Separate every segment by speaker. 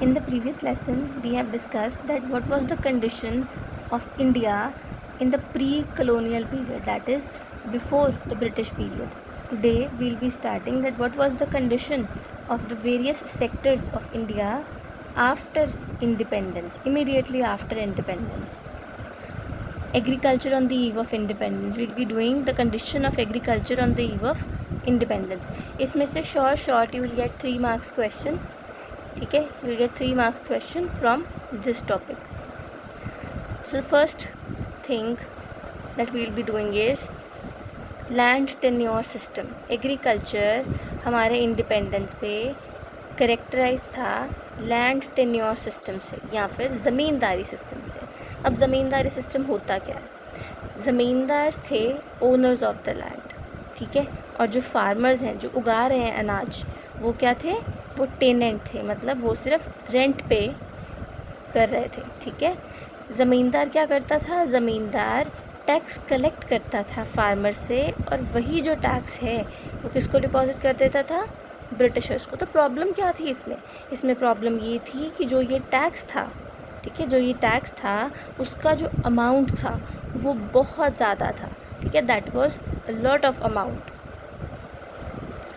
Speaker 1: In the previous lesson, we have discussed that what was the condition of India in the pre-colonial period, that is before the British period. Today, we will be starting that what was the condition of the various sectors of India after independence, immediately after independence. Agriculture on the eve of independence. We will be doing the condition of agriculture on the eve of independence. इसमें से short you will get 3 marks question. ठीक है, you will get 3 marks question from this topic. So the first thing that we will be doing is land tenure system. Agriculture हमारे independence पे characterized था land tenure system से या फिर ज़मींदारी system से. अब ज़मींदारी सिस्टम होता क्या है? ज़मींदार थे ओनर्स ऑफ द लैंड, ठीक है, और जो फार्मर्स हैं जो उगा रहे हैं अनाज वो क्या थे? वो टेनेंट थे, मतलब वो सिर्फ रेंट पे कर रहे थे, ठीक है. ज़मींदार क्या करता था? ज़मींदार टैक्स कलेक्ट करता था फार्मर से और वही जो टैक्स है वो किसको डिपॉजिट कर देता था? ब्रिटिशर्स को. तो प्रॉब्लम क्या थी इसमें प्रॉब्लम ये थी कि जो ये टैक्स था, ठीक है, जो ये टैक्स था उसका जो अमाउंट था वो बहुत ज़्यादा था, ठीक है, that was a lot of amount.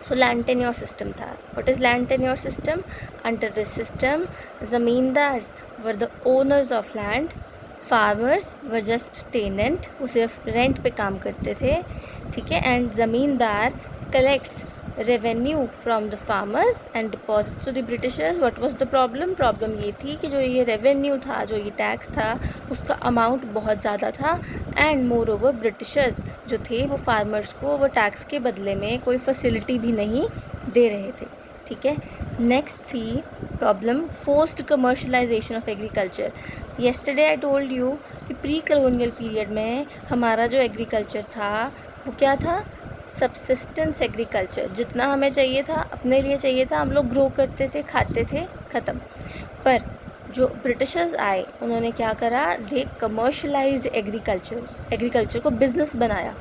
Speaker 1: So land tenure system था. What is land tenure system? Under this system zamindars were the owners of land, farmers were just tenant, वो सिर्फ रेंट पे काम करते थे, ठीक है, and zamindar collects revenue from the farmers and deposit to the Britishers. What was the problem ये थी कि जो ये रेवेन्यू था, जो ये टैक्स था, उसका अमाउंट बहुत ज़्यादा था एंड मोर ओवर ब्रिटिशर्स जो थे वो फार्मर्स को वो टैक्स के बदले में कोई फैसिलिटी भी नहीं दे रहे थे, ठीक है. नेक्स्ट थी problem forced commercialisation of agriculture. Yesterday I told you कि प्री कॉलोनियल पीरियड में हमारा जो एग्रीकल्चर था वो क्या था? Subsistence agriculture. जितना हमें चाहिए था, अपने लिए चाहिए था, हम लोग ग्रो करते थे, खाते थे, ख़त्म. पर जो ब्रिटिशर्स आए उन्होंने क्या करा? दे कमर्शलाइज्ड एग्रीकल्चर को बिज़नेस बनाया.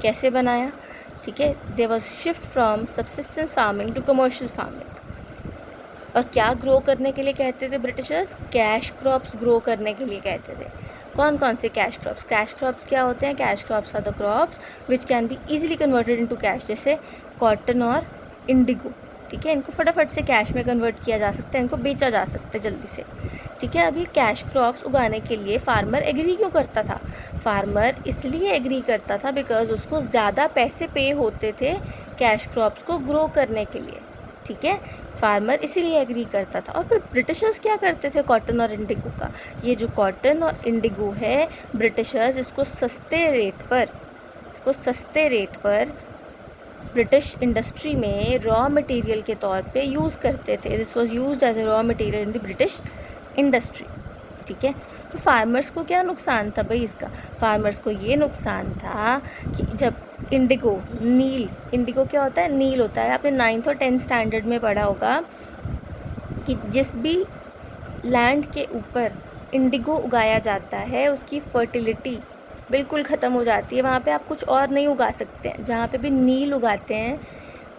Speaker 1: कैसे बनाया? ठीक है, they was shift from subsistence farming to commercial farming. और क्या ग्रो करने के लिए कहते थे ब्रिटिशर्स? कैश क्रॉप्स ग्रो करने के लिए कहते थे. कौन कौन से कैश क्रॉप्स? कैश क्रॉप्स क्या होते हैं? Cash crops are the crops which can be easily converted into cash, जैसे कॉटन और इंडिगो, ठीक है. इनको फटाफट से कैश में कन्वर्ट किया जा सकता है, इनको बेचा जा सकता है जल्दी से, ठीक है. अभी कैश क्रॉप्स उगाने के लिए फार्मर एग्री क्यों करता था? फार्मर इसलिए एग्री करता था बिकॉज उसको ज़्यादा पैसे पे होते थे कैश क्रॉप्स को ग्रो करने के लिए, ठीक है. फार्मर इसीलिए एग्री करता था. और फिर ब्रिटिशर्स क्या करते थे कॉटन और इंडिगो का? ये जो कॉटन और इंडिगो है, ब्रिटिशर्स इसको सस्ते रेट पर ब्रिटिश इंडस्ट्री में रॉ मटेरियल के तौर पे यूज़ करते थे. This was used as a raw material in the British industry, ठीक है. तो फार्मर्स को क्या नुकसान था भाई इसका? फार्मर्स को ये नुकसान था कि जब इंडिगो क्या होता है? नील होता है. आपने 9th और 10th स्टैंडर्ड में पढ़ा होगा कि जिस भी लैंड के ऊपर इंडिगो उगाया जाता है उसकी फर्टिलिटी बिल्कुल ख़त्म हो जाती है. वहाँ पे आप कुछ और नहीं उगा सकते हैं. जहाँ पे भी नील उगाते हैं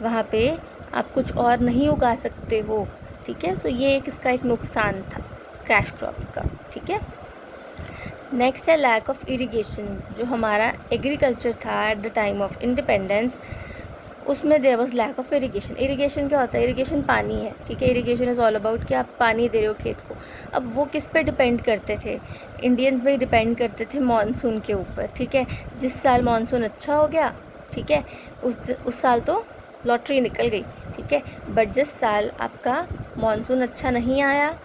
Speaker 1: वहाँ पे आप कुछ और नहीं उगा सकते हो, ठीक है. सो ये इसका एक नुकसान था कैश क्रॉप्स का, ठीक है. नेक्स्ट है लैक ऑफ इरिगेशन. जो हमारा एग्रीकल्चर था at the time of independence, उसमें there was lack of irrigation. Irrigation क्या होता है? इरिगेशन पानी है, ठीक है. इरिगेशन इज़ ऑल अबाउट कि आप पानी दे रहे हो खेत को. अब वो किस पे डिपेंड करते थे? इंडियंस भी डिपेंड करते थे मॉनसून के ऊपर, ठीक है. जिस साल मॉनसून अच्छा हो गया, ठीक है, उस साल तो लॉटरी निकल गई, ठीक है. बट जिस साल आपका मॉनसून अच्छा नहीं आया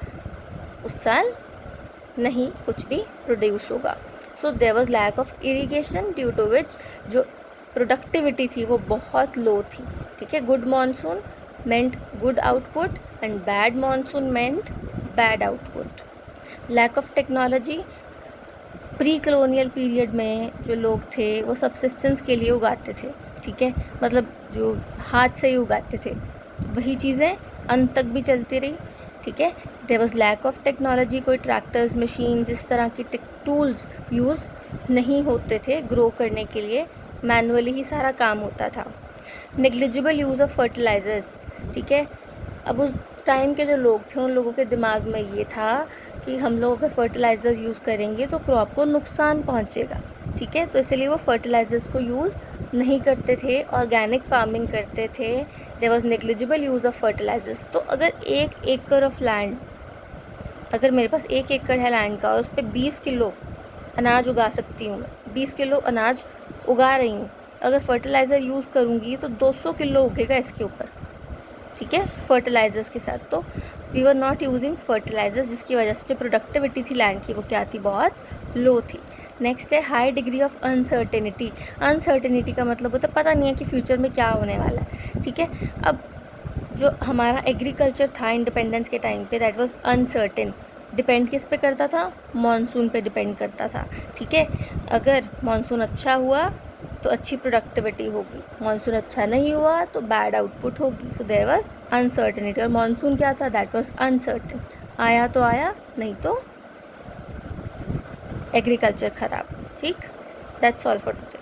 Speaker 1: उस साल नहीं कुछ भी प्रोड्यूस होगा. So there was lack of irrigation due to which जो प्रोडक्टिविटी थी वो बहुत लो थी, ठीक है. Good monsoon meant good output and bad monsoon meant bad output. Lack of technology. Pre colonial period में जो लोग थे वो सबसिस्टेंस के लिए उगाते थे, ठीक है, मतलब जो हाथ से ही उगाते थे वही चीज़ें अंत तक भी चलती रही, ठीक है. There was lack of technology. कोई ट्रैक्टर्स, मशीन्स, इस तरह की टूल्स यूज़ नहीं होते थे ग्रो करने के लिए. मैनुअली ही सारा काम होता था. नेग्लिजिबल यूज़ ऑफ फर्टिलाइज़र्स, ठीक है. अब टाइम के जो लोग थे उन लोगों के दिमाग में ये था कि हम लोग अगर फर्टिलाइज़र्स यूज़ करेंगे तो क्रॉप को नुकसान पहुंचेगा, ठीक है। तो इसलिए वो फर्टिलाइज़र्स को यूज़ नहीं करते थे, ऑर्गेनिक फार्मिंग करते थे। There was negligible use of fertilisers. तो अगर 1 एकड़ ऑफ लैंड, अगर मेरे पास 1 एकड़ है लैंड का और उस पर 20 किलो अनाज उगा सकती हूँ, मैं 20 किलो अनाज उगा रही हूँ, अगर फर्टिलाइज़र यूज़ करूँगी तो 200 किलो उगेगा इसके ऊपर, ठीक है, फर्टिलाइज़र्स के साथ। तो we were not using fertilisers, जिसकी वजह से जो प्रोडक्टिविटी थी लैंड की वो क्या थी, बहुत लो थी। नेक्स्ट है high degree of uncertainty. Uncertainty का मतलब होता है पता नहीं है कि फ्यूचर में क्या होने वाला है, ठीक है। अब जो हमारा एग्रीकल्चर था इंडिपेंडेंस के टाइम पे, दैट वाज अनसर्टेन। डिपेंड किस पे करता था, मानसून पे डिपेंड करता था, ठीक है। अगर मानसून अच्छा हुआ तो अच्छी प्रोडक्टिविटी होगी, मानसून अच्छा नहीं हुआ तो बैड आउटपुट होगी। So there was uncertainty. और मानसून क्या था, दैट वाज अनसर्टेन। आया तो आया, नहीं तो एग्रीकल्चर खराब, ठीक। That's all for today.